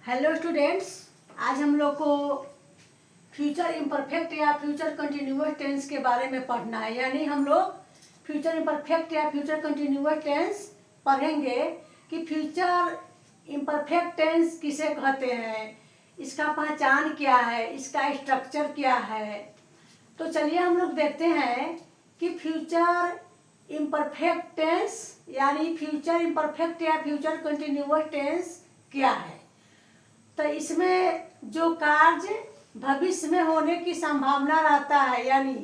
Hello students, आज हम लोग को फ्यूचर इम्परफेक्ट या फ्यूचर कंटिन्यूअस टेंस के बारे में पढ़ना है। यानी हम लोग फ्यूचर इम्परफेक्ट या फ्यूचर कंटिन्यूअस टेंस पढ़ेंगे कि फ्यूचर इम्परफेक्ट टेंस किसे कहते हैं, इसका पहचान क्या है, इसका स्ट्रक्चर क्या है। तो चलिए हम लोग देखते हैं कि फ्यूचर इम्परफेक्ट टेंस यानी फ्यूचर इम्परफेक्ट या फ्यूचर कंटिन्यूअस टेंस क्या है। तो इसमें जो कार्य भविष्य में होने की संभावना रहता है, यानी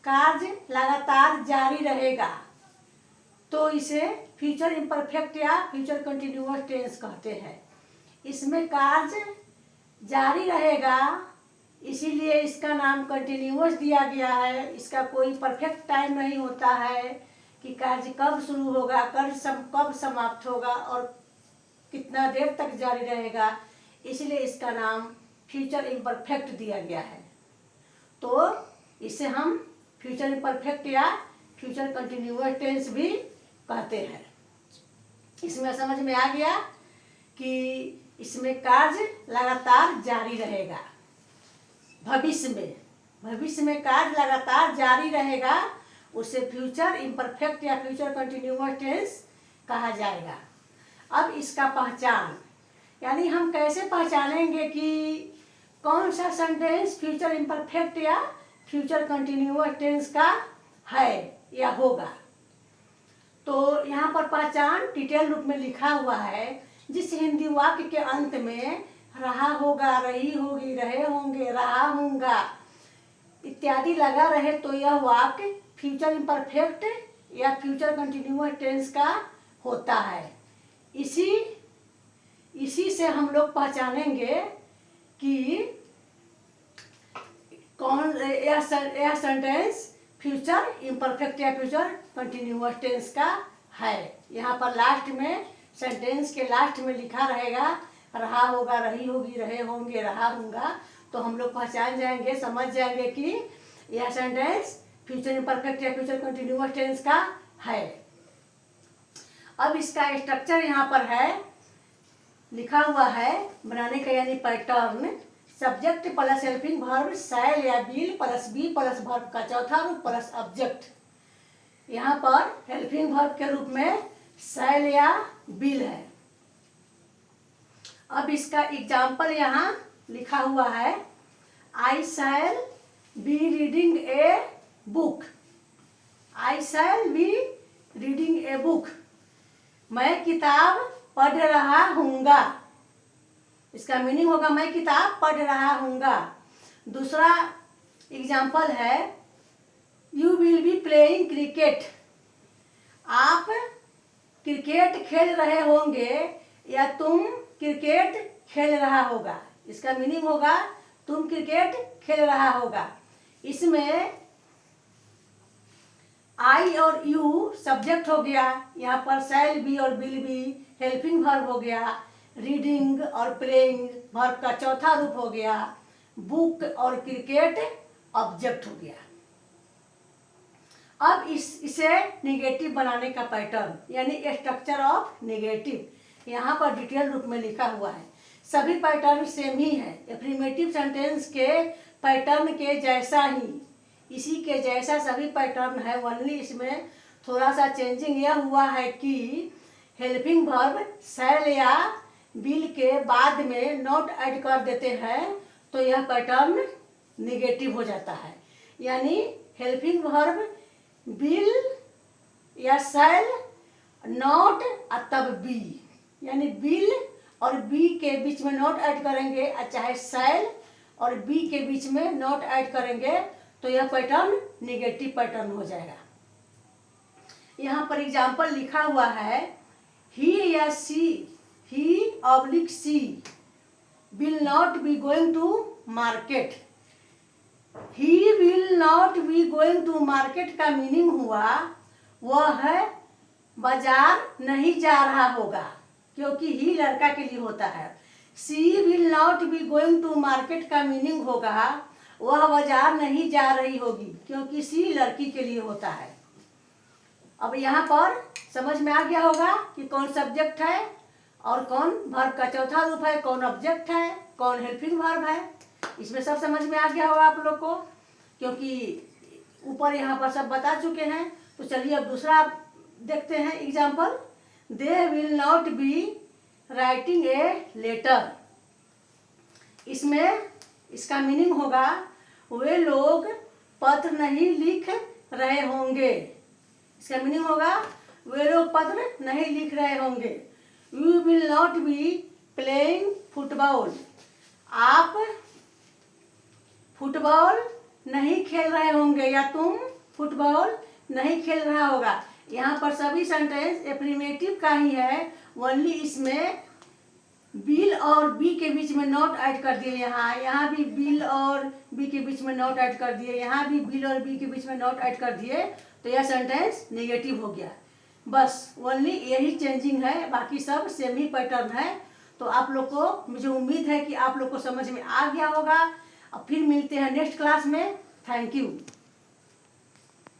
कार्य लगातार जारी रहेगा, तो इसे फ्यूचर इम्परफेक्ट या फ्यूचर कंटिन्यूअस टेंस कहते हैं। इसमें कार्य जारी रहेगा, इसीलिए इसका नाम कंटिन्यूअस दिया गया है। इसका कोई परफेक्ट टाइम नहीं होता है कि कार्य कब शुरू होगा, कब समाप्त होगा और कितना देर तक जारी रहेगा, इसलिए इसका नाम फ्यूचर इम्परफेक्ट दिया गया है। तो इसे हम फ्यूचर इम्परफेक्ट या फ्यूचर कंटिन्यूअस टेंस भी कहते हैं। इसमें समझ में आ गया कि इसमें कार्य लगातार जारी रहेगा। भविष्य में कार्य लगातार जारी रहेगा, उसे फ्यूचर इम्परफेक्ट या फ्यूचर कंटिन्यूअस टेंस कहा जाएगा। अब इसका पहचान, यानी हम कैसे पहचानेंगे कि कौन सा सेंटेंस फ्यूचर इम्परफेक्ट या फ्यूचर कंटिन्यूअस टेंस का है या होगा। तो यहाँ पर पहचान डिटेल रूप में लिखा हुआ है। जिस हिंदी वाक्य के अंत में रहा होगा, रही होगी, रहे होंगे, रहा होगा इत्यादि लगा रहे, तो यह वाक्य फ्यूचर इम्परफेक्ट या फ्यूचर कंटिन्यूअस टेंस का होता है। इसी से हम लोग पहचानेंगे कि कौन यह सेंटेंस फ्यूचर इम्परफेक्ट या फ्यूचर कंटिन्यूअस टेंस का है। यहाँ पर लास्ट में, सेंटेंस के लास्ट में लिखा रहेगा रहा होगा, रही होगी, रहे होंगे, रहा होगा। तो हम लोग पहचान जाएंगे, समझ जाएंगे कि यह सेंटेंस फ्यूचर इम्परफेक्ट या फ्यूचर कंटिन्यूअस टेंस का है। अब इसका स्ट्रक्चर यहाँ पर है, लिखा हुआ है बनाने का, यानी pattern. Subject plus helping verb shall या will plus be plus verb का चौथा रूप प्लस ऑब्जेक्ट। यहाँ पर हेल्पिंग वर्ब के रूप में शैल या विल है। अब इसका एग्जाम्पल यहाँ लिखा हुआ है, I shall be reading a book. I shall be reading a book, मैं किताब पढ़ रहा हूँगा। इसका मीनिंग होगा मैं किताब पढ़ रहा हूँगा। दूसरा एग्जाम्पल है, you will be playing cricket. आप क्रिकेट खेल रहे होंगे या तुम क्रिकेट खेल रहा होगा। इसका मीनिंग होगा तुम क्रिकेट खेल रहा होगा। इसमें आई और यू सब्जेक्ट हो गया, यहाँ पर शैल बी और विल बी हेल्पिंग वर्ब हो गया, रीडिंग और प्लेइंग वर्ब का चौथा रूप हो गया, बुक और क्रिकेट ऑब्जेक्ट हो गया। अब इसे नेगेटिव बनाने का पैटर्न, यानी स्ट्रक्चर ऑफ नेगेटिव, यहाँ पर डिटेल रूप में लिखा हुआ है। सभी पैटर्न सेम ही है, एफर्मेटिव सेंटेंस के पैटर्न के जैसा ही, इसी के जैसा सभी पैटर्न है। ओनली इसमें थोड़ा सा चेंजिंग यह हुआ है कि हेल्पिंग वर्ब शैल या विल के बाद में नॉट ऐड कर देते हैं, तो यह पैटर्न नेगेटिव हो जाता है। यानी हेल्पिंग वर्ब विल या शैल नॉट तब बी, यानी विल और बी के बीच में नॉट ऐड करेंगे, चाहे शैल और बी के बीच में नॉट ऐड करेंगे, तो यह पैटर्न नेगेटिव पैटर्न हो जाएगा। यहाँ पर एग्जाम्पल लिखा हुआ है, ही या she, he oblique she will not be going to market. He will not be going to market का मीनिंग हुआ वह है बाजार नहीं जा रहा होगा, क्योंकि ही लड़का के लिए होता है। She will not be going to market का मीनिंग होगा वह बाजार नहीं जा रही होगी, क्योंकि सी लड़की के लिए होता है। अब यहाँ पर समझ में आ गया होगा कि कौन सब्जेक्ट है और कौन वर्ब का चौथा रूप है, कौन ऑब्जेक्ट है, कौन हेल्पिंग वर्ब है। इसमें सब समझ में आ गया होगा आप लोग को, क्योंकि ऊपर यहाँ पर सब बता चुके हैं। तो चलिए अब दूसरा देखते हैं example. They will not be writing a letter. इसमें इसका मीनिंग होगा वे लोग पत्र नहीं लिख रहे होंगे। इसका मीनिंग होगा वे लोग पत्र नहीं लिख रहे होंगे। You will not be playing football. आप फुटबॉल नहीं खेल रहे होंगे या तुम फुटबॉल नहीं खेल रहा होगा। यहाँ पर सभी सेंटेंस एफर्मेटिव का ही है, ओनली इसमें बिल और बी के बीच में नॉट ऐड कर दिए। यहाँ भी बिल और बी के बीच में नॉट ऐड कर दिए, यहाँ भी बिल और बी के बीच में नॉट ऐड कर दिए, तो यह सेंटेंस नेगेटिव हो गया। बस ओनली यही चेंजिंग है, बाकी सब सेम ही पैटर्न है। तो आप लोग को, मुझे उम्मीद है कि आप लोग को समझ में आ गया होगा। अब फिर मिलते हैं नेक्स्ट क्लास में। Thank you.